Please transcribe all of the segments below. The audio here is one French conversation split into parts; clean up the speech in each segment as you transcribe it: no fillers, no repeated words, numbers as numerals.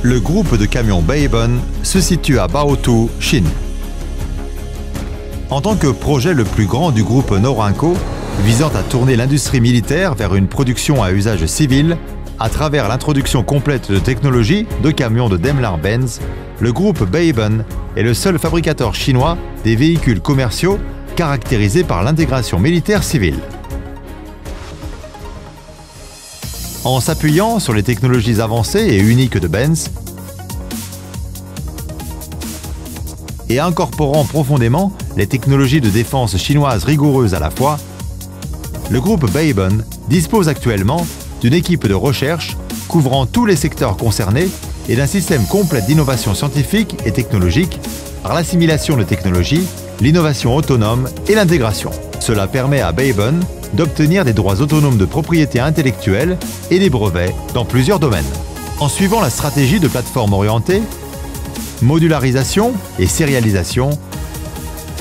Le groupe de camions Baibun se situe à Baotou, Chine. En tant que projet le plus grand du groupe Norinco, visant à tourner l'industrie militaire vers une production à usage civil, à travers l'introduction complète de technologies de camions de Daimler-Benz, le groupe Baibun est le seul fabricateur chinois des véhicules commerciaux caractérisés par l'intégration militaire civile. En s'appuyant sur les technologies avancées et uniques de Benz et incorporant profondément les technologies de défense chinoises rigoureuses à la fois, le groupe Baibun dispose actuellement d'une équipe de recherche couvrant tous les secteurs concernés et d'un système complet d'innovation scientifique et technologique par l'assimilation de technologies, l'innovation autonome et l'intégration. Cela permet à Baibun d'obtenir des droits autonomes de propriété intellectuelle et des brevets dans plusieurs domaines. En suivant la stratégie de plateforme orientée, modularisation et sérialisation,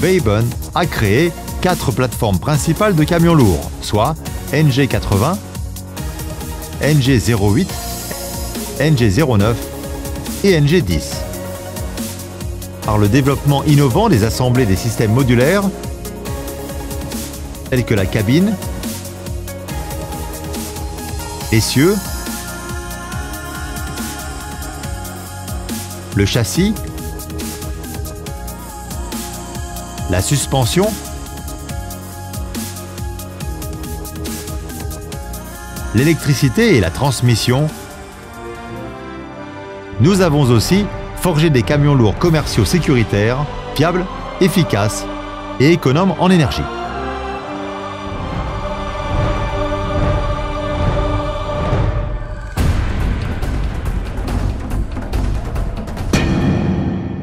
Baibun a créé 4 plateformes principales de camions lourds, soit NG80, NG08, NG09 et NG10. Par le développement innovant des assemblées des systèmes modulaires, tels que la cabine, l'essieu, le châssis, la suspension, l'électricité et la transmission, nous avons aussi forgé des camions lourds commerciaux sécuritaires, fiables, efficaces et économes en énergie.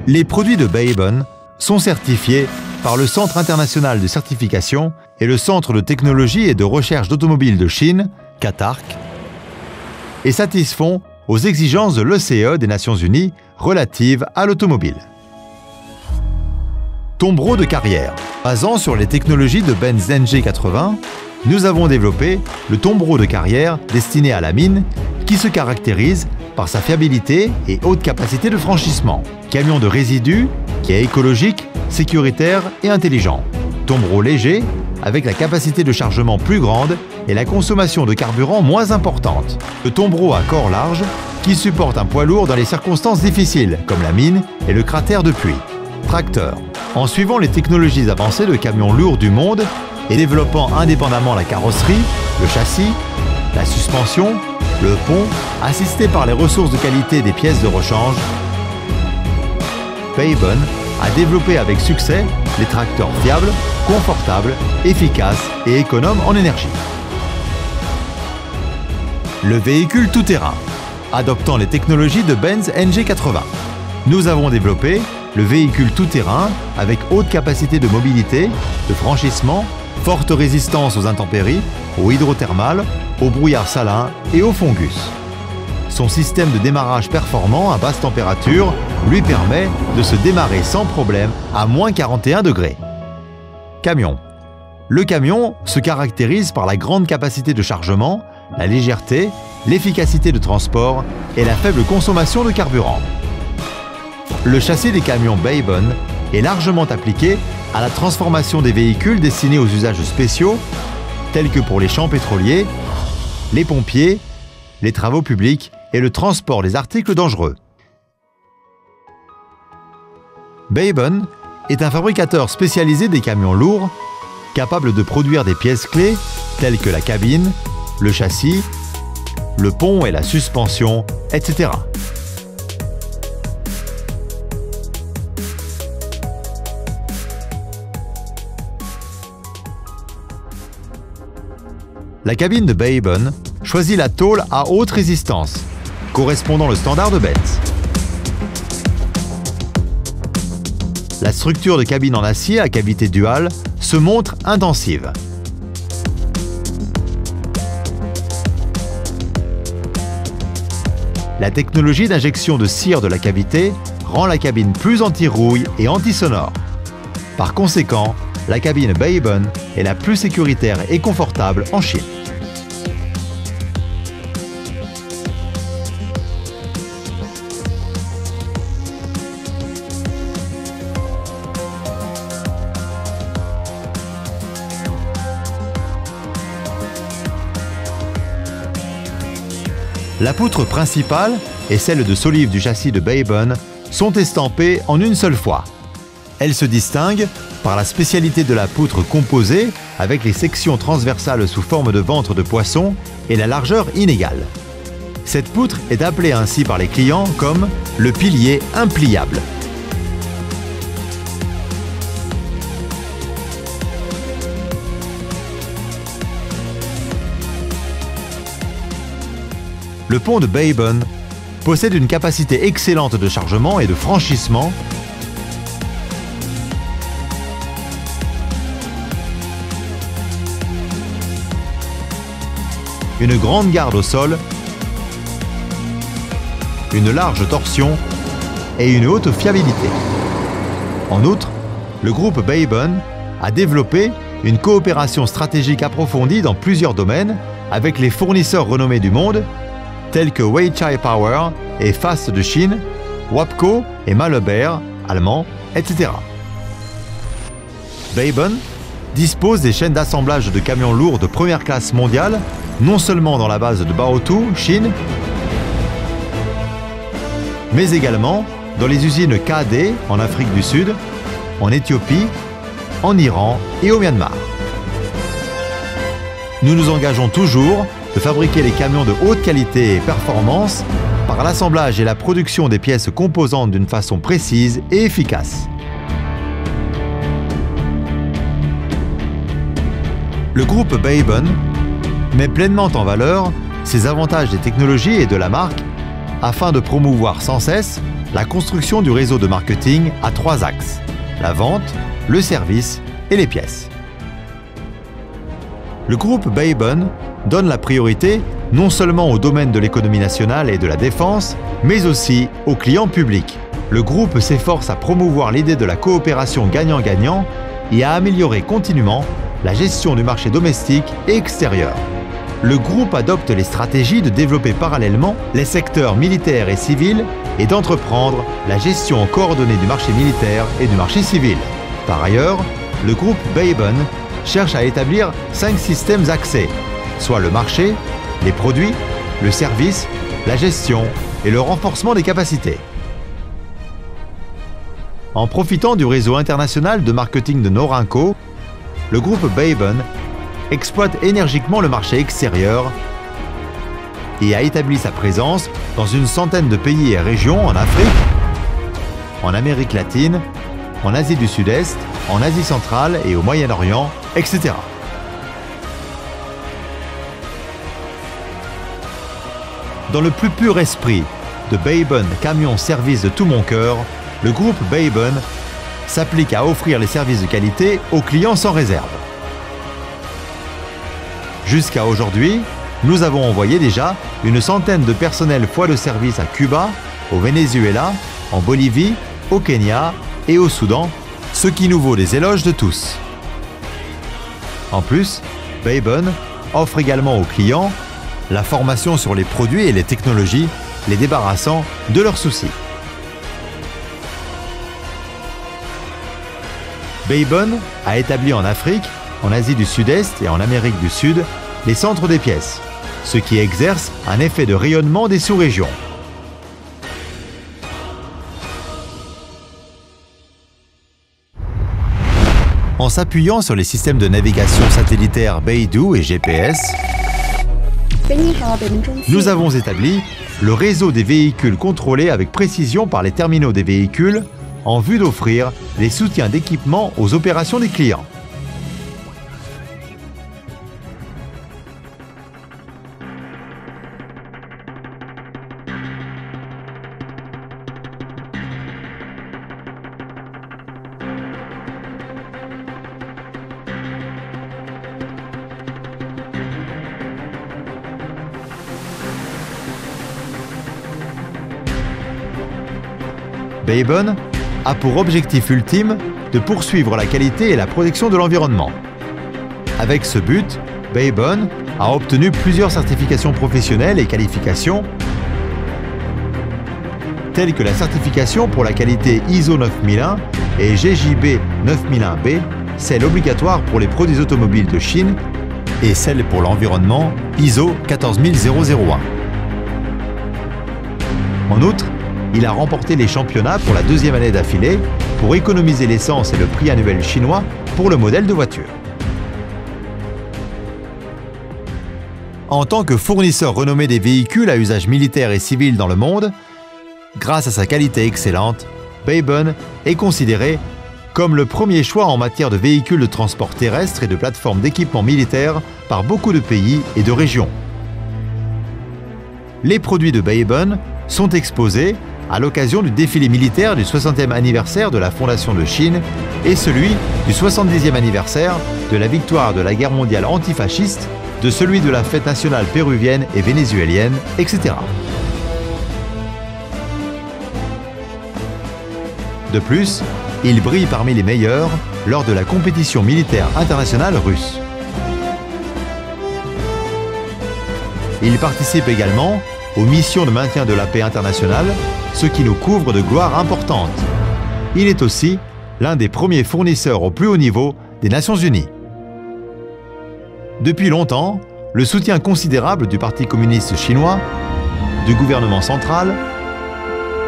Les produits de Baibun sont certifiés par le Centre international de certification et le Centre de technologie et de recherche d'automobile de Chine, CATARC, et satisfont aux exigences de l'ECE des Nations Unies relatives à l'automobile. Tombereau de carrière. Basant sur les technologies de Benz NG80, nous avons développé le tombereau de carrière destiné à la mine qui se caractérise par sa fiabilité et haute capacité de franchissement. Camion de résidus qui est écologique, sécuritaire et intelligent. Tombereau léger avec la capacité de chargement plus grande et la consommation de carburant moins importante. Le tombereau à corps large qui supporte un poids lourd dans les circonstances difficiles comme la mine et le cratère de pluie. Tracteur. En suivant les technologies avancées de camions lourds du monde et développant indépendamment la carrosserie, le châssis, la suspension, le pont, assisté par les ressources de qualité des pièces de rechange, Baibun a développé avec succès les tracteurs fiables, confortables, efficaces et économes en énergie. Le véhicule tout-terrain. Adoptant les technologies de Benz NG80, nous avons développé le véhicule tout-terrain avec haute capacité de mobilité, de franchissement, forte résistance aux intempéries, au hydrothermal, au brouillard salin et au fongus. Son système de démarrage performant à basse température lui permet de se démarrer sans problème à moins 41 degrés. Camion. Le camion se caractérise par la grande capacité de chargement, la légèreté, l'efficacité de transport et la faible consommation de carburant. Le châssis des camions Baibun est largement appliqué à la transformation des véhicules destinés aux usages spéciaux, tels que pour les champs pétroliers, les pompiers, les travaux publics et le transport des articles dangereux. Baibun est un fabricateur spécialisé des camions lourds, capable de produire des pièces clés telles que la cabine, le châssis, le pont et la suspension, etc. La cabine de Baibun choisit la tôle à haute résistance, correspondant au standard de Benz. La structure de cabine en acier à cavité duale se montre intensive. La technologie d'injection de cire de la cavité rend la cabine plus anti-rouille et anti-sonore. Par conséquent, la cabine Baibun est la plus sécuritaire et confortable en Chine. La poutre principale et celle de solive du châssis de Baybone sont estampées en une seule fois. Elle se distingue par la spécialité de la poutre composée avec les sections transversales sous forme de ventre de poisson et la largeur inégale. Cette poutre est appelée ainsi par les clients comme le pilier impliable. Le pont de Baybone possède une capacité excellente de chargement et de franchissement, une grande garde au sol, une large torsion et une haute fiabilité. En outre, le groupe Baybone a développé une coopération stratégique approfondie dans plusieurs domaines avec les fournisseurs renommés du monde tels que Weichai Power et Fast de Chine, Wapco et Mahle-Behr, allemand, etc. Baybone dispose des chaînes d'assemblage de camions lourds de première classe mondiale, non seulement dans la base de Baotou, Chine, mais également dans les usines KD en Afrique du Sud, en Éthiopie, en Iran et au Myanmar. Nous nous engageons toujours de fabriquer les camions de haute qualité et performance par l'assemblage et la production des pièces composantes d'une façon précise et efficace. Le groupe Baybone met pleinement en valeur ses avantages des technologies et de la marque afin de promouvoir sans cesse la construction du réseau de marketing à 3 axes: la vente, le service et les pièces. Le groupe Baybone donne la priorité non seulement au domaine de l'économie nationale et de la défense, mais aussi aux clients publics. Le groupe s'efforce à promouvoir l'idée de la coopération gagnant-gagnant et à améliorer continuellement la gestion du marché domestique et extérieur. Le groupe adopte les stratégies de développer parallèlement les secteurs militaires et civils et d'entreprendre la gestion coordonnée du marché militaire et du marché civil. Par ailleurs, le groupe Baybone cherche à établir 5 systèmes axés, soit le marché, les produits, le service, la gestion et le renforcement des capacités. En profitant du réseau international de marketing de Norinco, le groupe Baybone exploite énergiquement le marché extérieur et a établi sa présence dans une centaine de pays et régions en Afrique, en Amérique latine, en Asie du Sud-Est, en Asie centrale et au Moyen-Orient, etc. Dans le plus pur esprit de Baybone Camion Service de tout mon cœur, le groupe Baybone s'applique à offrir les services de qualité aux clients sans réserve. Jusqu'à aujourd'hui, nous avons envoyé déjà une centaine de personnels fois de service à Cuba, au Venezuela, en Bolivie, au Kenya et au Soudan, ce qui nous vaut des éloges de tous. En plus, Baybone offre également aux clients la formation sur les produits et les technologies, les débarrassant de leurs soucis. Baybone a établi en Afrique, en Asie du Sud-Est et en Amérique du Sud les centres des pièces, ce qui exerce un effet de rayonnement des sous-régions. En s'appuyant sur les systèmes de navigation satellitaire Beidou et GPS, nous avons établi le réseau des véhicules contrôlés avec précision par les terminaux des véhicules en vue d'offrir les soutiens d'équipement aux opérations des clients. Baybone a pour objectif ultime de poursuivre la qualité et la protection de l'environnement. Avec ce but, Baybone a obtenu plusieurs certifications professionnelles et qualifications, telles que la certification pour la qualité ISO 9001 et GJB 9001B, celle obligatoire pour les produits automobiles de Chine, et celle pour l'environnement ISO 14001. En outre, il a remporté les championnats pour la deuxième année d'affilée pour économiser l'essence et le prix annuel chinois pour le modèle de voiture. En tant que fournisseur renommé des véhicules à usage militaire et civil dans le monde, grâce à sa qualité excellente, Baebon est considéré comme le premier choix en matière de véhicules de transport terrestre et de plateformes d'équipement militaire par beaucoup de pays et de régions. Les produits de Baebon sont exposés à l'occasion du défilé militaire du 60e anniversaire de la fondation de Chine et celui du 70e anniversaire de la victoire de la guerre mondiale antifasciste, de celui de la fête nationale péruvienne et vénézuélienne, etc. De plus, il brille parmi les meilleurs lors de la compétition militaire internationale russe. Il participe également aux missions de maintien de la paix internationale, ce qui nous couvre de gloire importante. Il est aussi l'un des premiers fournisseurs au plus haut niveau des Nations Unies. Depuis longtemps, le soutien considérable du Parti communiste chinois, du gouvernement central,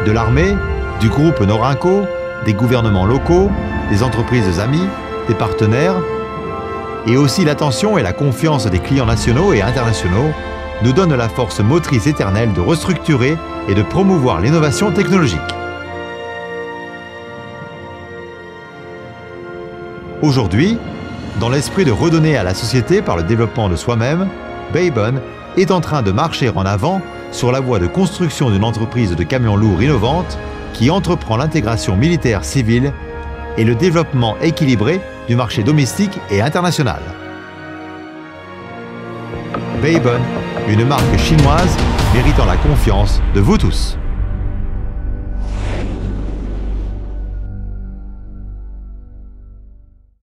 de l'armée, du groupe Norinco, des gouvernements locaux, des entreprises amies, des partenaires, et aussi l'attention et la confiance des clients nationaux et internationaux nous donnent la force motrice éternelle de restructurer et de promouvoir l'innovation technologique. Aujourd'hui, dans l'esprit de redonner à la société par le développement de soi-même, Baebon est en train de marcher en avant sur la voie de construction d'une entreprise de camions lourds innovante qui entreprend l'intégration militaire-civile et le développement équilibré du marché domestique et international. Baebon, une marque chinoise méritant la confiance de vous tous.